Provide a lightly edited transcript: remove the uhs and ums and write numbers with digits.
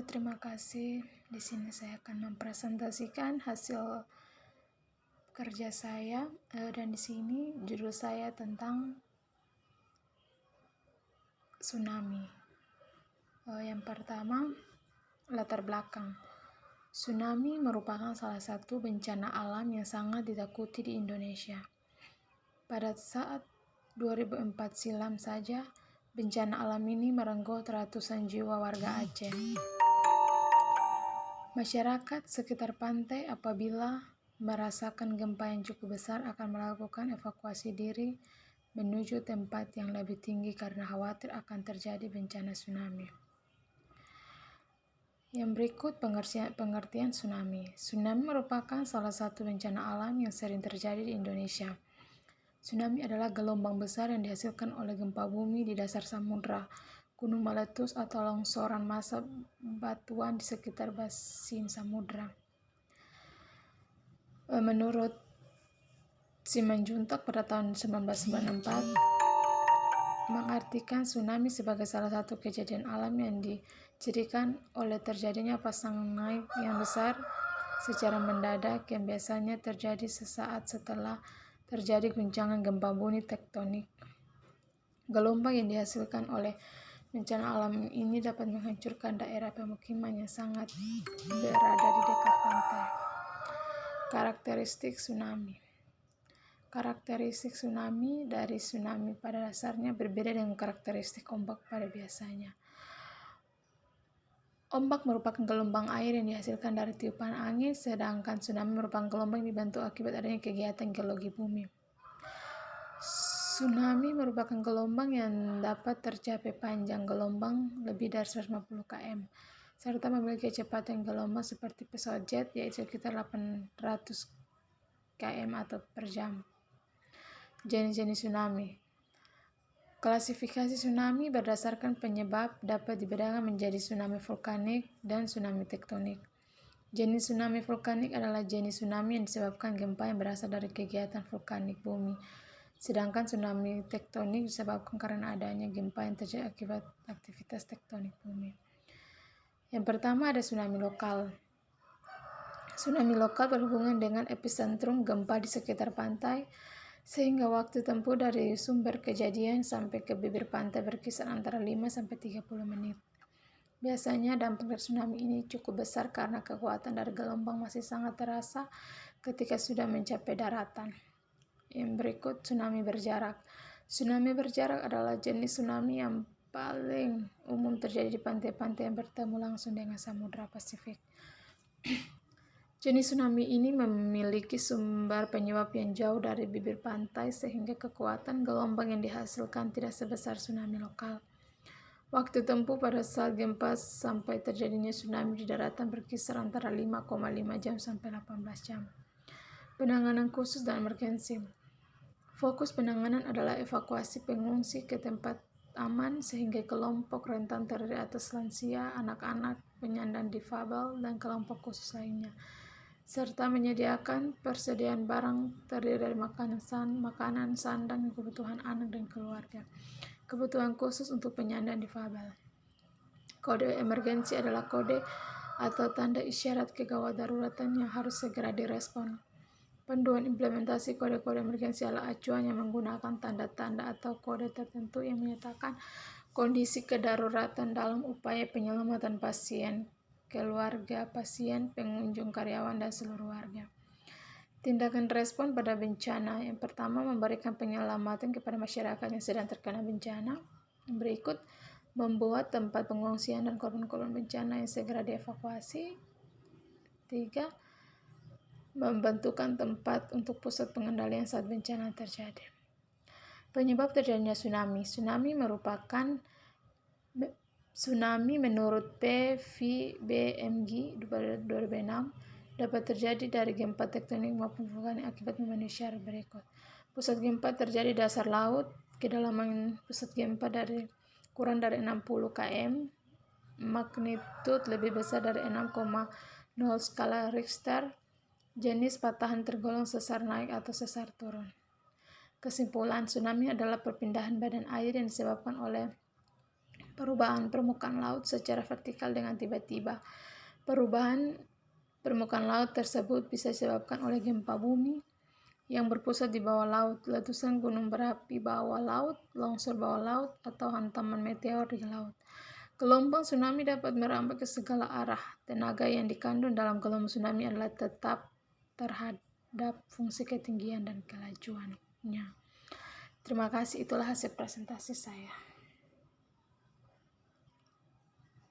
terima kasih. Di sini saya akan mempresentasikan hasil kerja saya dan di sini judul saya tentang tsunami. Yang pertama, latar belakang. Tsunami merupakan salah satu bencana alam yang sangat ditakuti di Indonesia. Pada saat 2004 silam saja, bencana alam ini merenggut ratusan jiwa warga Aceh. Masyarakat sekitar pantai apabila merasakan gempa yang cukup besar akan melakukan evakuasi diri menuju tempat yang lebih tinggi karena khawatir akan terjadi bencana tsunami. Yang berikut pengertian tsunami. Tsunami merupakan salah satu bencana alam yang sering terjadi di Indonesia. Tsunami adalah gelombang besar yang dihasilkan oleh gempa bumi di dasar samudra, gunung meletus atau longsoran massa batuan di sekitar basin samudra. Menurut Simanjuntak pada tahun 1994, mengartikan tsunami sebagai salah satu kejadian alam yang dicirikan oleh terjadinya pasang naik yang besar secara mendadak yang biasanya terjadi sesaat setelah terjadi guncangan gempa bumi tektonik. Gelombang yang dihasilkan oleh bencana alam ini dapat menghancurkan daerah pemukiman yang sangat berada di dekat pantai. Karakteristik tsunami. Karakteristik tsunami dari tsunami pada dasarnya berbeda dengan karakteristik ombak pada biasanya. Ombak merupakan gelombang air yang dihasilkan dari tiupan angin, sedangkan tsunami merupakan gelombang yang dibentuk akibat adanya kegiatan geologi bumi. Tsunami merupakan gelombang yang dapat tercapai panjang gelombang lebih dari 150 km, serta memiliki kecepatan gelombang seperti pesawat jet, yaitu sekitar 800 km atau per jam. Jenis-jenis tsunami. Klasifikasi tsunami berdasarkan penyebab dapat dibedakan menjadi tsunami vulkanik dan tsunami tektonik. Jenis tsunami vulkanik adalah jenis tsunami yang disebabkan gempa yang berasal dari kegiatan vulkanik bumi. Sedangkan tsunami tektonik disebabkan karena adanya gempa yang terjadi akibat aktivitas tektonik bumi. Yang pertama ada tsunami lokal. Tsunami lokal berhubungan dengan epicentrum gempa di sekitar pantai, sehingga waktu tempuh dari sumber kejadian sampai ke bibir pantai berkisar antara 5-30 menit. Biasanya dampak dari tsunami ini cukup besar karena kekuatan dari gelombang masih sangat terasa ketika sudah mencapai daratan. Yang berikut tsunami berjarak. Tsunami berjarak adalah jenis tsunami yang paling umum terjadi di pantai-pantai yang bertemu langsung dengan Samudra Pasifik. Jenis tsunami ini memiliki sumber penyebab yang jauh dari bibir pantai sehingga kekuatan gelombang yang dihasilkan tidak sebesar tsunami lokal. Waktu tempuh pada saat gempa sampai terjadinya tsunami di daratan berkisar antara 5,5 jam sampai 18 jam. Penanganan khusus dan emergensi. Fokus penanganan adalah evakuasi pengungsi ke tempat aman sehingga kelompok rentan terdiri atas lansia, anak-anak, penyandang difabel, dan kelompok khusus lainnya, serta menyediakan persediaan barang terdiri dari makanan, sandang, dan kebutuhan anak dan keluarga. Kebutuhan khusus untuk penyandang difabel. Kode emergensi adalah kode atau tanda isyarat kegawat daruratan yang harus segera direspon. Panduan implementasi kode-kode emergensi adalah acuan yang menggunakan tanda-tanda atau kode tertentu yang menyatakan kondisi kedaruratan dalam upaya penyelamatan pasien, keluarga pasien, pengunjung, karyawan, dan seluruh warga. Tindakan respon pada bencana. Yang pertama, memberikan penyelamatan kepada masyarakat yang sedang terkena bencana. Berikut, membuat tempat pengungsian dan korban-korban bencana yang segera dievakuasi. 3. Membentukkan tempat untuk pusat pengendalian saat bencana terjadi. Penyebab terjadinya tsunami. Tsunami menurut PVBMG 2006 dapat terjadi dari gempa tektonik maupun vulkanik akibat manusia berikut. Pusat gempa terjadi di dasar laut, kedalaman pusat gempa kurang dari 60 km, magnitud lebih besar dari 6,0 skala Richter. Jenis patahan tergolong sesar naik atau sesar turun. Kesimpulan, tsunami adalah perpindahan badan air yang disebabkan oleh perubahan permukaan laut secara vertikal dengan tiba-tiba. Perubahan permukaan laut tersebut bisa disebabkan oleh gempa bumi yang berpusat di bawah laut, letusan gunung berapi bawah laut, longsor bawah laut, atau hantaman meteor di laut. Gelombang tsunami dapat merambat ke segala arah. Tenaga yang dikandung dalam gelombang tsunami adalah tetap terhadap fungsi ketinggian dan kelajuannya. Terima kasih, itulah hasil presentasi saya.